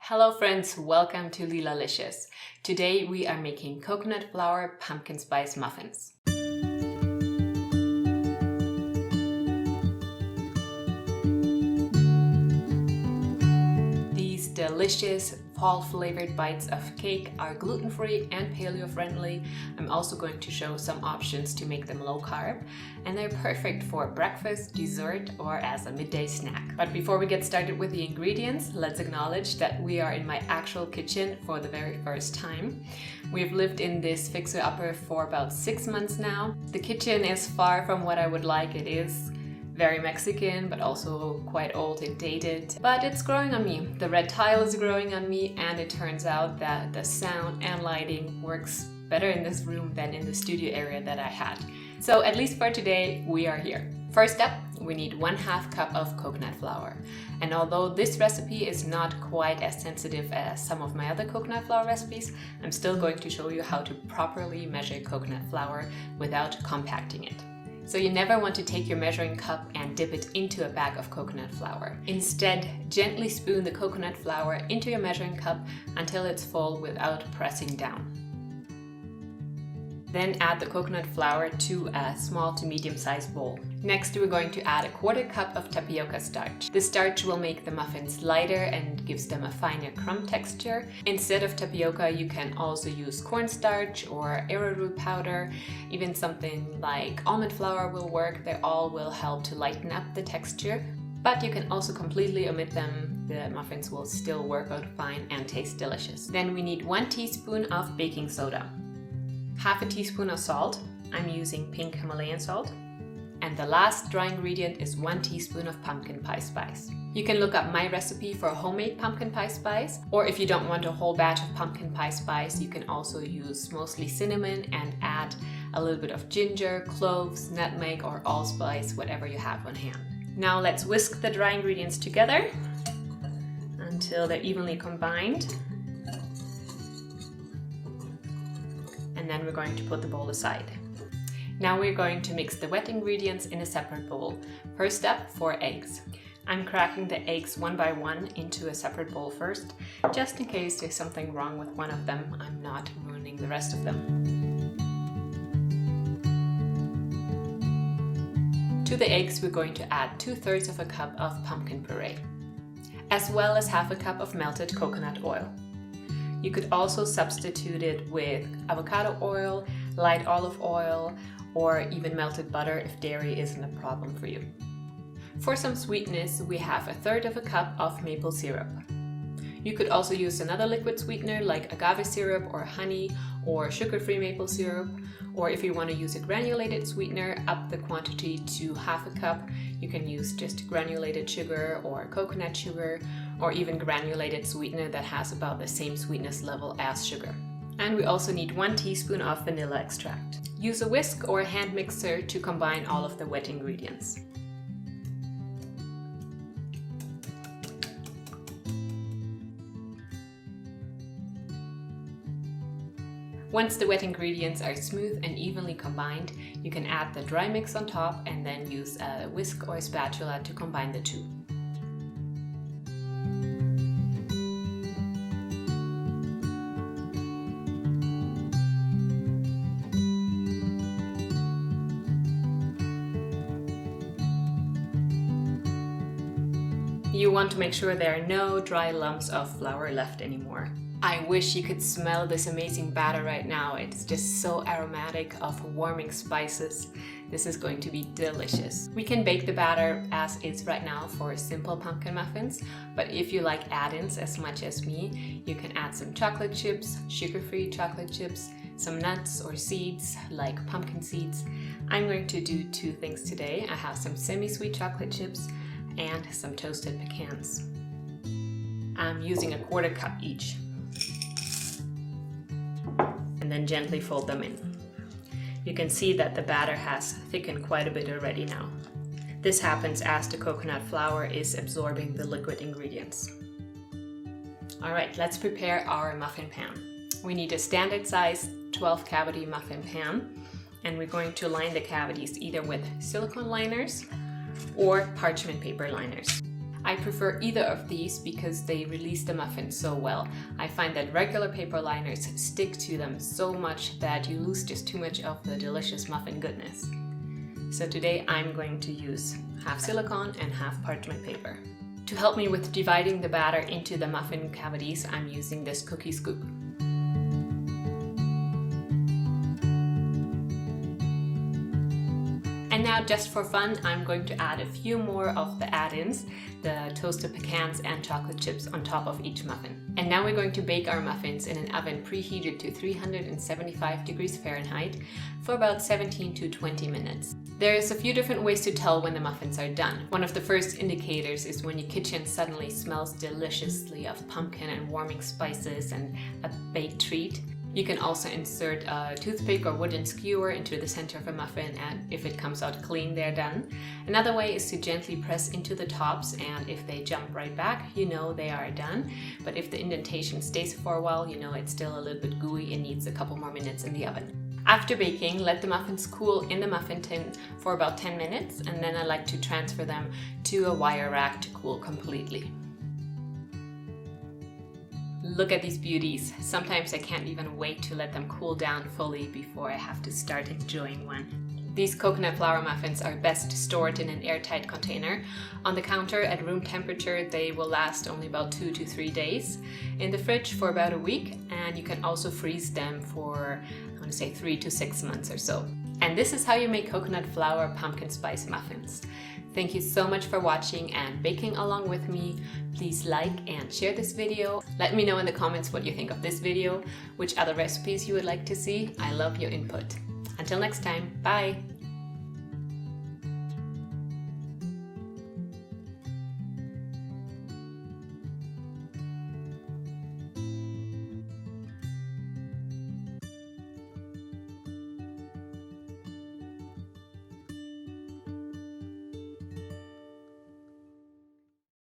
Hello friends, welcome to Leelalicious. Today we are making Coconut Flour Pumpkin Spice Muffins. These delicious fall-flavored bites of cake are gluten-free and paleo-friendly. I'm also going to show some options to make them low-carb, and they're perfect for breakfast, dessert, or as a midday snack. But before we get started with the ingredients, let's acknowledge that we are in my actual kitchen for the very first time. We've lived in this fixer-upper for about 6 months now. The kitchen is far from what I would like. It is very Mexican, but also quite old and dated. But it's growing on me. The red tile is growing on me, and it turns out that the sound and lighting works better in this room than in the studio area that I had. So at least for today, we are here. First up, we need 1/2 cup of coconut flour. And although this recipe is not quite as sensitive as some of my other coconut flour recipes, I'm still going to show you how to properly measure coconut flour without compacting it. So you never want to take your measuring cup and dip it into a bag of coconut flour. Instead, gently spoon the coconut flour into your measuring cup until it's full without pressing down. Then add the coconut flour to a small to medium-sized bowl. Next, we're going to add 1/4 cup of tapioca starch. The starch will make the muffins lighter and gives them a finer crumb texture. Instead of tapioca, you can also use cornstarch or arrowroot powder. Even something like almond flour will work. They all will help to lighten up the texture. But you can also completely omit them. The muffins will still work out fine and taste delicious. Then we need 1 teaspoon of baking soda, 1/2 teaspoon of salt. I'm using pink Himalayan salt. And the last dry ingredient is 1 teaspoon of pumpkin pie spice. You can look up my recipe for homemade pumpkin pie spice, or if you don't want a whole batch of pumpkin pie spice, you can also use mostly cinnamon and add a little bit of ginger, cloves, nutmeg, or allspice, whatever you have on hand. Now let's whisk the dry ingredients together until they're evenly combined. And then we're going to put the bowl aside. Now we're going to mix the wet ingredients in a separate bowl. First up, 4 eggs. I'm cracking the eggs one by one into a separate bowl first, just in case there's something wrong with one of them. I'm not ruining the rest of them. To the eggs, we're going to add 2/3 of a cup of pumpkin puree, as well as 1/2 cup of melted coconut oil. You could also substitute it with avocado oil, light olive oil, or even melted butter if dairy isn't a problem for you. For some sweetness, we have 1/3 of a cup of maple syrup. You could also use another liquid sweetener like agave syrup or honey or sugar-free maple syrup, or if you want to use a granulated sweetener, up the quantity to 1/2 cup. You can use just granulated sugar or coconut sugar, or even granulated sweetener that has about the same sweetness level as sugar. And we also need 1 teaspoon of vanilla extract. Use a whisk or a hand mixer to combine all of the wet ingredients. Once the wet ingredients are smooth and evenly combined, you can add the dry mix on top and then use a whisk or a spatula to combine the two. You want to make sure there are no dry lumps of flour left anymore. I wish you could smell this amazing batter right now. It's just so aromatic of warming spices. This is going to be delicious. We can bake the batter as is right now for simple pumpkin muffins, but if you like add-ins as much as me, you can add some chocolate chips, sugar-free chocolate chips, some nuts or seeds like pumpkin seeds. I'm going to do 2 things today. I have some semi-sweet chocolate chips and some toasted pecans. I'm using 1/4 cup each. And then gently fold them in. You can see that the batter has thickened quite a bit already now. This happens as the coconut flour is absorbing the liquid ingredients. All right, let's prepare our muffin pan. We need a standard size 12 cavity muffin pan, and we're going to line the cavities either with silicone liners or parchment paper liners. I prefer either of these because they release the muffin so well. I find that regular paper liners stick to them so much that you lose just too much of the delicious muffin goodness. So today I'm going to use half silicone and half parchment paper. To help me with dividing the batter into the muffin cavities, I'm using this cookie scoop. And now, just for fun, I'm going to add a few more of the add-ins, the toasted pecans and chocolate chips on top of each muffin. And now we're going to bake our muffins in an oven preheated to 375 degrees Fahrenheit for about 17 to 20 minutes. There's a few different ways to tell when the muffins are done. One of the first indicators is when your kitchen suddenly smells deliciously of pumpkin and warming spices and a baked treat. You can also insert a toothpick or wooden skewer into the center of a muffin, and if it comes out clean, they're done. Another way is to gently press into the tops, and if they jump right back, you know they are done. But if the indentation stays for a while, you know it's still a little bit gooey and needs a couple more minutes in the oven. After baking, let the muffins cool in the muffin tin for about 10 minutes, and then I like to transfer them to a wire rack to cool completely. Look at these beauties. Sometimes I can't even wait to let them cool down fully before I have to start enjoying one. These coconut flour muffins are best stored in an airtight container. On the counter at room temperature, they will last only about 2 to 3 days. In the fridge for about a week, and you can also freeze them for, I want to say, 3 to 6 months or so. And this is how you make coconut flour pumpkin spice muffins. Thank you so much for watching and baking along with me. Please like and share this video. Let me know in the comments what you think of this video, which other recipes you would like to see. I love your input. Until next time, bye!